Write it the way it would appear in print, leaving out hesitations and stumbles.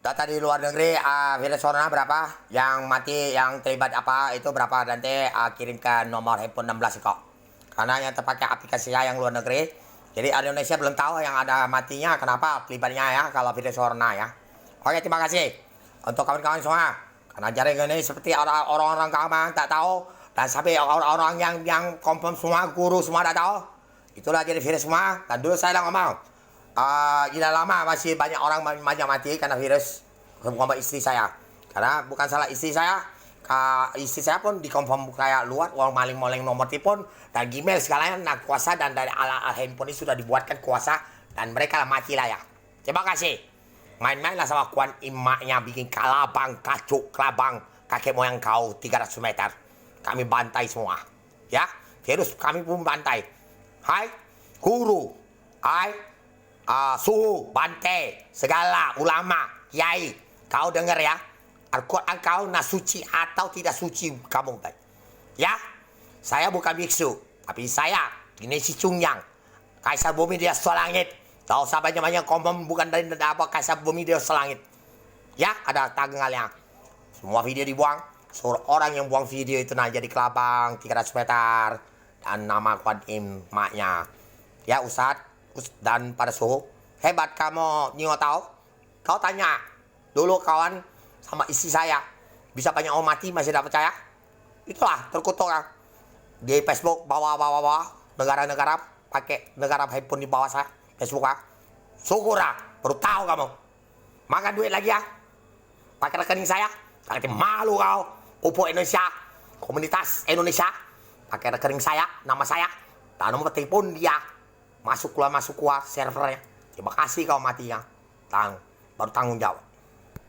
Data di luar negeri, virus corona berapa? Yang mati, yang terlibat apa, itu berapa? Nanti kirim ke nomor handphone 16 kok. Karena yang terpakai aplikasi yang luar negeri. Jadi Indonesia belum tahu yang ada matinya, kenapa terlibatnya ya, kalau virus corona ya. Oke, terima kasih. Untuk kawan-kawan semua. Karena jaringan ini seperti orang-orang gampang tak tahu. Dan sampai orang-orang yang confirm semua, guru semua tak tahu. Itulah jadi virus semua. Dan dulu saya dah ngomong. Tidak lama masih banyak orang banyak mati karena virus sama istri saya. Karena bukan salah istri saya, istri saya pun dikonfirm kayak luar uang maling-maling nomor telepon dan Gmail segalanya nak kuasa, dan dari ala handphone ini sudah dibuatkan kuasa dan mereka mati lah ya. Terima kasih. Main-mainlah sama kuan emaknya bikin kalabang, kacuk, kelabang kakek moyang kau 300 meter. Kami bantai semua. Ya, virus kami pun bantai. Hai, guru. Hai, suhu, bante, segala ulama, kiai, kau dengar ya? Al-Quran kau nak suci atau tidak suci kamu, baik? Ya, saya bukan biksu, tapi saya ini si Cungyang, Kaisar Bumi dia selangit. Tahu sahabat banyak kompon bukan dari apa Kaisar Bumi dia selangit. Ya, ada tanggalnya. Semua video dibuang. Suruh orang yang buang video itu nah jadi kelabang 300 meter dan nama Kuan Im maknya. Ya, Ustadz dan pada suhu hebat kamu nyo tahu. Kau tanya dulu kawan sama istri saya bisa banyak orang mati masih tidak percaya. Itulah terkutuk kan di Facebook bawa negara-negara pakai negara handphone di bawah saya Facebook ah. Syukur ah, baru tahu kamu makan duit lagi ya pakai rekening saya. Pakai malu kau pupuk Indonesia, komunitas Indonesia pakai rekening saya, nama saya dan nomor telepon dia. Masuk keluar servernya. Terima kasih kau mati ya. Baru tanggung jawab.